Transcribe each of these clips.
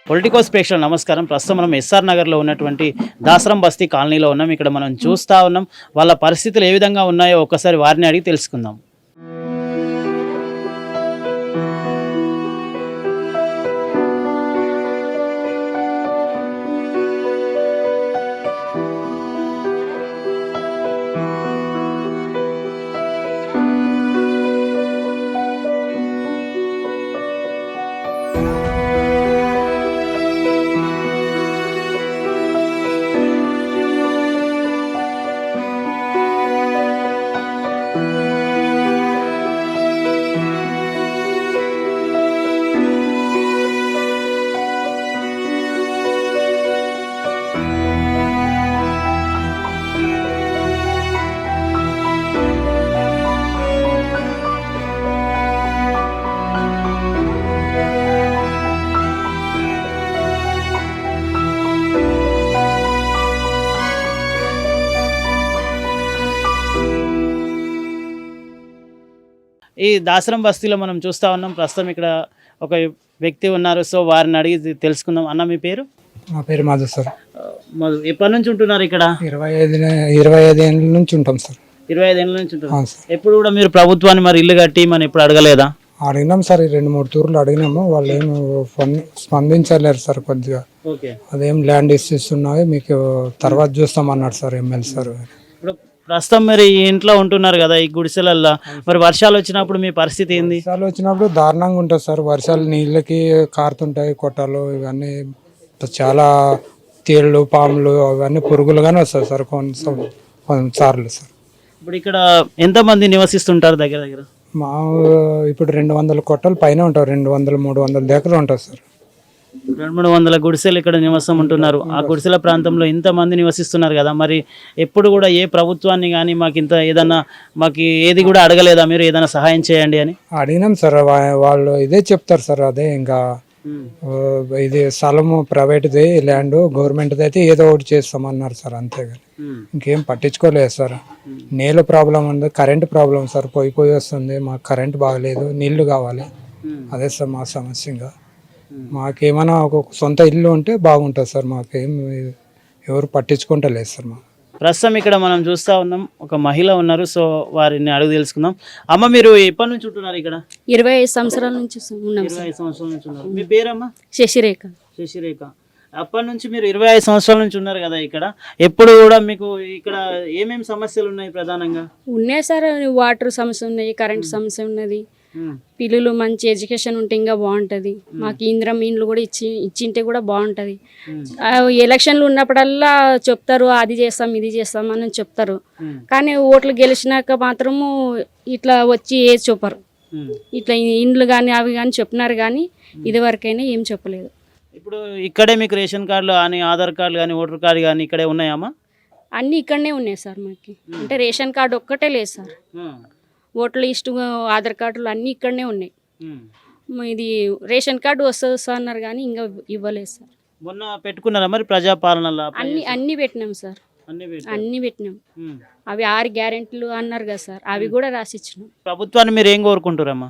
Politicos ప్రేక్షకులు నమస్కారం. ప్రస్తుతం మనం ఎస్ఆర్ నగర్లో ఉన్నటువంటి దాసరం బస్తీ కాలనీలో ఉన్నాం. ఇక్కడ మనం చూస్తూ ఉన్నాం వాళ్ళ పరిస్థితులు ఏ విధంగా ఉన్నాయో ఒక్కసారి వారిని అడిగి తెలుసుకుందాం. ఈ దాసరం బస్తీలో మనం చూస్తూ ఉన్నాం. ప్రస్తుతం ఇక్కడ ఒక వ్యక్తి ఉన్నారు. సో వారిని అడిగి తెలుసుకుందాం. అన్న మీ పేరు? మా పేరు మాధవ్ సార్. మధు, ఎప్పటి నుంచి ఉంటున్నారు ఇక్కడ? 25 ఏళ్ళ నుంచి ఉంటాం సార్. 25 ఏళ్ళ నుంచి ఉంటున్నారు. అవును సార్. ఎప్పుడు కూడా మీరు ప్రభుత్వాన్ని మరి ఇల్లు కట్టి మనం ఎప్పుడు అడగలేదా? అడిగినాం సార్, 2-3 తూర్లు అడిగినాము. వాళ్ళు ఏం స్పందించలేరు సార్. కొద్దిగా ఓకే, అదేం ల్యాండ్ ఇష్యూస్ ఉన్నాయి, మీకు తర్వాత చూస్తామన్నాడు సార్ ఎమ్మెల్యే సార్. ఇప్పుడు ప్రస్తుతం మరి ఈ ఇంట్లో ఉంటున్నారు కదా ఈ గుడిసెలల్లో, మరి వర్షాలు వచ్చినప్పుడు మీ పరిస్థితి ఏంది? వర్షాలు వచ్చినప్పుడు దారుణంగా ఉంటుంది సార్. వర్షాలు నీళ్ళకి కారుతుంటాయి, కొట్టాలు ఇవన్నీ చాలా తేళ్ళు, పాములు అవన్నీ పురుగులుగానే వస్తాయి సార్ కొన్నిసార్లు సార్. ఇప్పుడు ఇక్కడ ఎంతమంది నివసిస్తుంటారు దగ్గర దగ్గర? మా ఇప్పుడు 200 కొట్టలు పైన ఉంటారు. 200-300 దగ్గర ఉంటుంది సార్. 200-300 గుడిసెలు ఇక్కడ నివాసం ఉంటున్నారు. ఆ గుడిసెల ప్రాంతంలో ఇంతమంది నివసిస్తున్నారు కదా, మరి ఎప్పుడు కూడా ఏ ప్రభుత్వాన్ని కానీ మాకు ఇంత ఏదన్నా మాకు ఏది కూడా అడగలేదా మీరు ఏదైనా సహాయం చేయండి అని? అడిగినాం సార్. వాళ్ళు ఇదే చెప్తారు సార్. అదే ఇంకా ఇది స్థలము ప్రైవేట్ది, ల్యాండ్ గవర్నమెంట్ది అయితే ఏదో ఒకటి చేస్తామన్నారు సార్. అంతేగాని ఇంకేం పట్టించుకోలేదు సార్. నీళ్ళ ప్రాబ్లం ఉంది, కరెంట్ ప్రాబ్లం సార్. పోయి వస్తుంది, మాకు కరెంట్ బాగలేదు, నీళ్లు కావాలి. అదే సార్ మా సమస్య. ఇంకా మాకేమైనా ఒక సొంత ఇల్లు ఉంటే బాగుంటుంది సార్. మాకేం ఎవరు పట్టించుకుంటలేదు సార్. మాకు ప్రస్తుతం ఇక్కడ మనం చూస్తూ ఉన్నాం, ఒక మహిళ ఉన్నారు. సో వారిని అడుగు తెలుసుకుందాం. అమ్మ, మీరు ఎప్పటి నుంచి ఉంటున్నారు ఇక్కడ? 25 సంవత్సరాల నుంచి ఉన్నాం. 25 సంవత్సరాల నుంచి ఉన్నారు. మీ పేరమ్మా? శశిరేఖ. శశిరేఖ. అప్పటి నుంచి మీరు 25 సంవత్సరాల నుంచి ఉన్నారు కదా ఇక్కడ. ఎప్పుడు కూడా మీకు ఇక్కడ ఏమేమి సమస్యలు ఉన్నాయి ప్రధానంగా? ఉన్నాయి సార్, వాటర్ సమస్య ఉన్నాయి, కరెంట్ సమస్య ఉన్నది. పిల్లలు మంచి ఎడ్యుకేషన్ ఉంటే ఇంకా బాగుంటుంది. మాకు ఇందిరం ఇండ్లు కూడా ఇచ్చింటే కూడా బాగుంటుంది. ఎలక్షన్లు ఉన్నప్పుడల్లా చెప్తారు, అది చేస్తాం ఇది చేస్తాం అని చెప్తారు. కానీ ఓట్లు గెలిచినాక మాత్రము ఇట్లా వచ్చి ఏది చెప్పరు. ఇట్లా ఇండ్లు కానీ అవి కానీ చెప్పినారు, కానీ ఇదివరకైనా ఏం చెప్పలేదు. ఇప్పుడు ఇక్కడే మీకు రేషన్ కార్డులు కానీ, ఆధార్ కార్డులు కానీ, ఓటర్ కార్డు కానీ ఇక్కడే ఉన్నాయమ్మా? అన్నీ ఇక్కడనే ఉన్నాయి సార్. మాకు అంటే రేషన్ కార్డు ఒక్కటే లేదు సార్. ఓట్ల లిస్టు, ఆధార్ కార్డులు అన్నీ ఇక్కడనే ఉన్నాయి. ఇది రేషన్ కార్డు వస్తుంది సార్ అన్నారు, కానీ ఇంకా ఇవ్వలేదు సార్. మొన్న పెట్టుకున్నారా మరి ప్రజాపాలనలో? అన్ని పెట్టినాం సార్, అన్ని పెట్టినాం. అవి 6 గ్యారెంటీలు అన్నారు కదా సార్, అవి కూడా రాసిచ్చినాం. ప్రభుత్వాన్ని మీరు ఏం కోరుకుంటారమ్మా?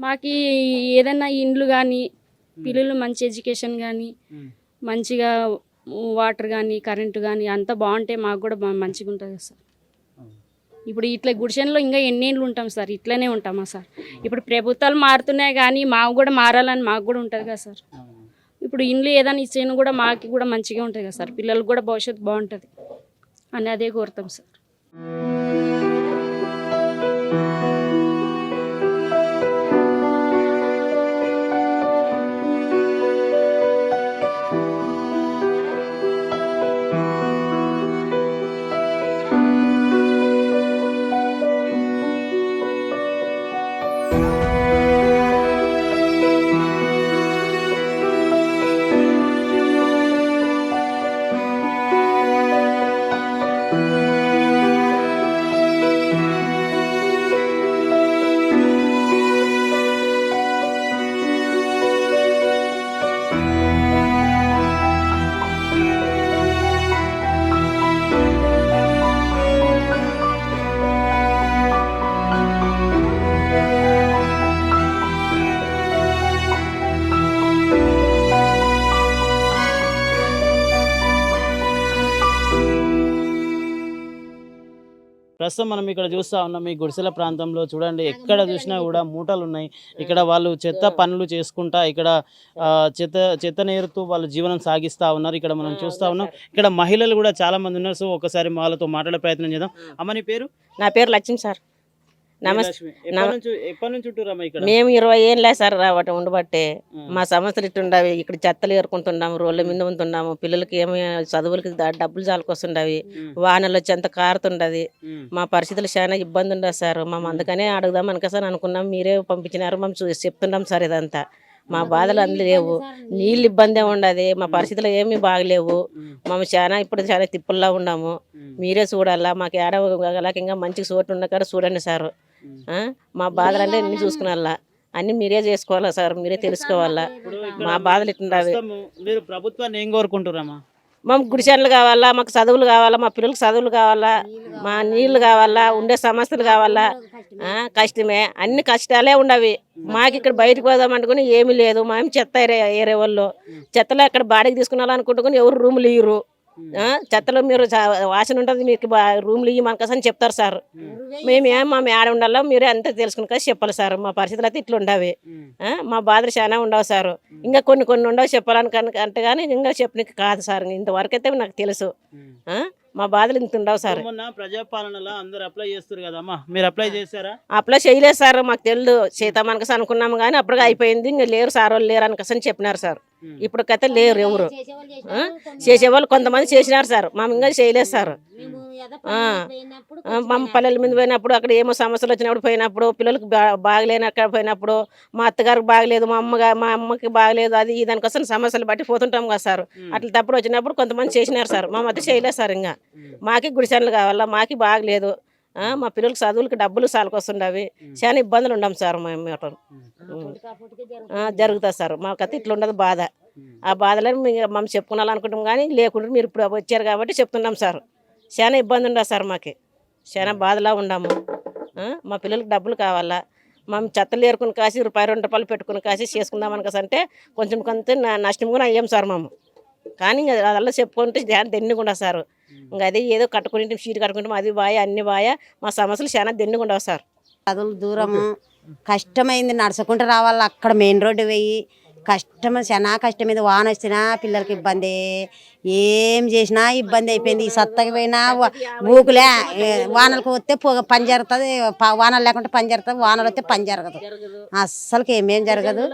మాకు ఏదైనా ఇండ్లు కానీ, పిల్లలు మంచి ఎడ్యుకేషన్ కానీ, మంచిగా వాటర్ కానీ, కరెంటు కానీ అంతా బాగుంటే మాకు కూడా మంచిగా ఉంటుంది సార్. ఇప్పుడు ఇట్లా గుడిసెల్లో ఇంకా ఎన్నేళ్ళు ఉంటాం సార్? ఇట్లనే ఉంటామా సార్? ఇప్పుడు ప్రభుత్వాలు మారుతున్నాయి, కానీ మాకు కూడా మారాలని మాకు కూడా ఉంటుంది కదా సార్. ఇప్పుడు ఇండ్లు ఏదైనా ఇచ్చేను కూడా మాకు కూడా మంచిగా ఉంటుంది కదా సార్. పిల్లలకు కూడా భవిష్యత్తు బాగుంటుంది అని అదే కోరుతాం సార్. ప్రస్తుతం మనం ఇక్కడ చూస్తా ఉన్నాం ఈ గుడిసెల ప్రాంతంలో చూడండి, ఎక్కడ చూసినా కూడా మూటలు ఉన్నాయి. ఇక్కడ వాళ్ళు చెత్త పనులు చేసుకుంటా ఇక్కడ చెత్త చెత్త నేరుతూ వాళ్ళు జీవనం సాగిస్తూ ఉన్నారు. ఇక్కడ మనం చూస్తా ఉన్నాం, ఇక్కడ మహిళలు కూడా చాలా మంది ఉన్నారు. సో ఒకసారి వాళ్ళతో మాట్లాడే ప్రయత్నం చేద్దాం. అమ్మ నీ పేరు? నా పేరు లక్ష్మి సార్. నమస్తే. లక్ష్మి. ఎప్పటి నుంచి ఉంటున్నారమ్మా ఇక్కడ? మేము 20 ఏళ్ళే సార్ రావటం ఉండబట్టే. మా సమస్యలు ఇట్టుండవి. ఇక్కడ చెత్తలు ఏరుకుంటున్నాము, రోడ్ల మీద ఉంటున్నాము. పిల్లలకి ఏమి చదువులకి డబ్బులు చాలుకొస్తుండవి. వానలు వచ్చి అంత కారుతుండది. మా పరిస్థితులు చాలా ఇబ్బంది ఉండదు సార్. మేము అందుకనే అడుగుదాం అనుకోసారి అనుకున్నాం. మీరే పంపించినారు, మేము చెప్తున్నాం సార్ ఇదంతా. మా బాధలు అందులో లేవు, నీళ్ళు ఇబ్బంది ఉండదు, మా పరిస్థితులు ఏమీ బాగలేవు. మేము చాలా ఇప్పుడు చాలా తిప్పుల్లా ఉన్నాము. మీరే చూడాలా, మాకు ఏడవగలక ఇంకా మంచిగా చోటు ఉన్న కాడ చూడండి సార్. మా బాధలు అంటే అన్ని చూసుకున్నా, అన్ని మీరే చేసుకోవాలా సార్, మీరే తెలుసుకోవాలా మా బాధలు ఇట్లుండవి. మీరు ప్రభుత్వాన్ని ఏం కోరుకుంటున్నారమ్మా? మాకు గుడిసెలు కావాలా, మాకు చదువులు కావాలా, మా పిల్లలకు చదువులు కావాలా, మా నీళ్లు కావాలా, ఉండే సమస్యలు కావాలా. కష్టమే, అన్ని కష్టాలే ఉండవి. మాకు ఇక్కడ బయటకు పోదాం అనుకుని ఏమీ లేదు. మేము చెత్త ఏరే వాళ్ళు చెత్తలో అక్కడ బాడీకి తీసుకున్నాలనుకుంటుకుని ఎవరు రూములు ఇయ్యరు. చెత్తలో మీరు వాసన ఉంటుంది, మీకు రూములు ఇయ్యి మనకసని చెప్తారు సార్. మా మేడ ఉండాలో మీరే అంతా తెలుసుకుని కదా చెప్పాలి సార్. మా పరిస్థితులు అయితే ఇట్లా ఉండవి. మా బాధలు చాలా ఉండవు సార్. ఇంకా కొన్ని ఉండవు చెప్పాలని అంటే కానీ ఇంకా చెప్పనికి కాదు సార్. ఇంతవరకు అయితే నాకు తెలుసు. మా బాధలు ఇంత ఉండవు సార్. ప్రజాపాలనలో అందరూ అప్లై చేస్తారు కదమ్మా, మీరు అప్లై చేశారా? అప్లై చేయలేదు సార్, మాకు తెలియదు. సీతామనకస అనుకున్నాము కానీ అప్పటికి అయిపోయింది. ఇంకా లేరు సార్, వాళ్ళు లేరు అనకసని చెప్పినారు సార్. ఇప్పటికైతే లేరు ఎవరు. చేసేవాళ్ళు కొంతమంది చేసినారు సార్, మేము ఇంకా చేయలేదు సార్. మా పల్లెల మీద పోయినప్పుడు అక్కడ ఏమో సమస్యలు వచ్చినప్పుడు పోయినప్పుడు, పిల్లలకు బాగలేని అక్కడ పోయినప్పుడు, మా అత్తగారికి బాగలేదు, మా అమ్మకి బాగలేదు, అది దానికోసం సమస్యలు బట్టి పోతుంటాం కదా సార్. అట్లా తప్పుడు వచ్చినప్పుడు కొంతమంది చేసినారు సార్, మా మధ్య చేయలేదు సార్. ఇంకా మాకి గుడిసెలు కావాలా, మాకి బాగలేదు, మా పిల్లలకి చదువులకి డబ్బులు సాలుకొస్తుండవి. చాలా ఇబ్బందులు ఉండం సార్. మేము జరుగుతుంది సార్, మాకైతే ఇట్లా ఉండదు బాధ. ఆ బాధలను మేము చెప్పుకోవాలనుకుంటాం కానీ లేకుండా మీరు ఇప్పుడు వచ్చారు కాబట్టి చెప్తున్నాం సార్. చాలా ఇబ్బంది ఉండదు సార్, మాకి చాలా బాధలా ఉన్నాము. మా పిల్లలకి డబ్బులు కావాలా, మేము చెత్తలు ఏరుకుని కాసి ₹2 పెట్టుకుని కాసి చేసుకుందాం అనుకోసంటే కొంచెం కొంత నష్టం కూడా అయ్యాం సార్ మేము. కానీ ఇంకా అలా చెప్పుకుంటే దెన్నుకుండా సార్. ఇంకా అది ఏదో కట్టుకుంటే షీట్ కట్టుకుంటాం, అది బాయా అన్ని బాయా. మా సమస్యలు చాలా దెన్నుకుండవు సార్. చదువులు దూరము, కష్టమైంది, నడుచుకుంటూ రావాలి. అక్కడ మెయిన్ రోడ్డు పోయి కష్టం, చాలా కష్టమైంది. వాన వచ్చినా పిల్లలకి ఇబ్బంది, ఏం చేసినా ఇబ్బంది అయిపోయింది. ఈ సత్తకి పోయినా ఊకులే, వానలకు వస్తే పని జరుగుతుంది, వానలు లేకుంటే పని జరుగుతుంది, వానలు వస్తే పని జరగదు. అస్సలకి ఏమేం జరగదు.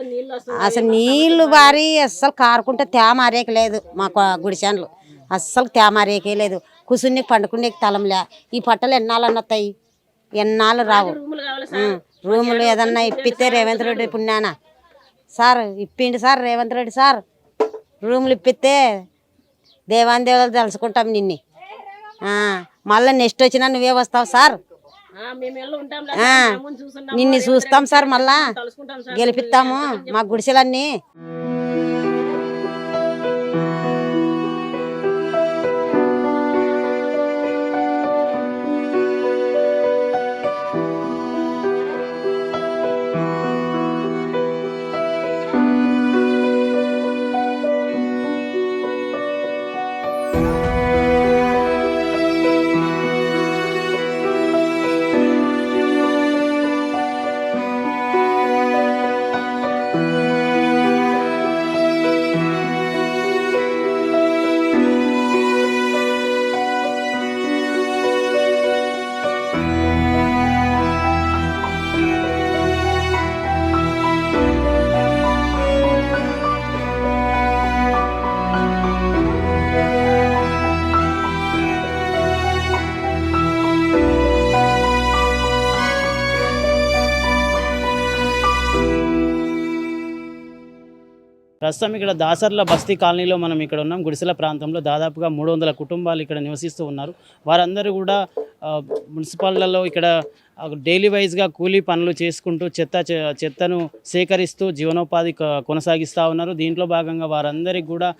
అసలు నీళ్లు బారి అస్సలు కారుకుంటే తేమ అరేక లేదు. మాకు గుడిశాన్లు అస్సలు తేమ అరేకే లేదు. కుసుని పండుకునే తలంలే. ఈ పట్టలు ఎన్నాళ్ళని వస్తాయి, ఎన్నాళ్ళు రావు. రూములు ఏదన్నా ఇప్పితే రేవంత్ రెడ్డి పుణ్యాన సార్ ఇప్పిండి సార్, రేవంత్ రెడ్డి సార్ రూములు ఇప్పితే దేవాన్ దేవులు తలుచుకుంటాం నిన్ను. మళ్ళీ నెక్స్ట్ వచ్చినా నువ్వే వస్తావు సార్, నిన్ను చూస్తాం సార్, మళ్ళా గెలిపిస్తాము మా గుడిసెలన్నీ. ప్రస్తుతం ఇక్కడ దాసర్ల బస్తీ కాలనీలో మనం ఇక్కడ ఉన్నాం. గుడిసెల ప్రాంతంలో దాదాపుగా 300 కుటుంబాలు ఇక్కడ నివసిస్తూ ఉన్నారు. వారందరూ కూడా మున్సిపాలిటీలో ఇక్కడ డైలీ వైజ్గా కూలీ పనులు చేసుకుంటూ చెత్తను సేకరిస్తూ జీవనోపాధి కొనసాగిస్తూ ఉన్నారు. దీంట్లో భాగంగా వారందరికీ కూడా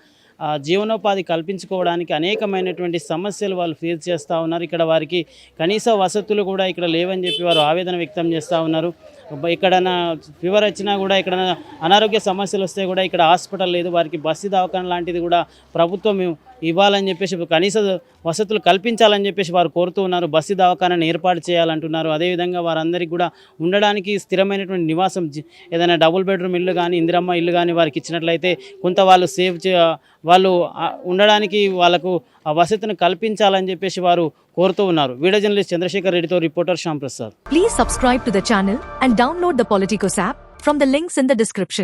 జీవనోపాధి కల్పించుకోవడానికి అనేకమైనటువంటి సమస్యలు వాళ్ళు ఫేస్ చేస్తూ ఉన్నారు. ఇక్కడ వారికి కనీస వసతులు కూడా ఇక్కడ లేవని చెప్పి వారు ఆవేదన వ్యక్తం చేస్తూ ఉన్నారు. ఎక్కడైనా ఫీవర్ వచ్చినా కూడా ఎక్కడైనా అనారోగ్య సమస్యలు వస్తే కూడా ఇక్కడ హాస్పిటల్ లేదు, వారికి బస్సు దవాఖాన లాంటిది కూడా ప్రభుత్వం ఇవ్వాలని చెప్పేసి కనీస వసతులు కల్పించాలని చెప్పేసి వారు కోరుతూ ఉన్నారు. బస్సు దవాఖానాన్ని ఏర్పాటు చేయాలంటున్నారు. అదేవిధంగా వారందరికీ కూడా ఉండడానికి స్థిరమైనటువంటి నివాసం ఏదైనా డబుల్ బెడ్రూమ్ ఇల్లు కానీ ఇందిరమ్మ ఇల్లు కానీ వారికి ఇచ్చినట్లయితే కొంత వాళ్ళు వాళ్ళు ఉండడానికి వాళ్ళకు ఆ వసతిని కల్పించాలని చెప్పేసి వారు కోరుతూ ఉన్నారు. వీడియో జర్నలిస్ట్ చంద్రశేఖర్ రెడ్డితో reporter Shyam Prasad. Please subscribe to the channel and download the Politicos app from the links in the description.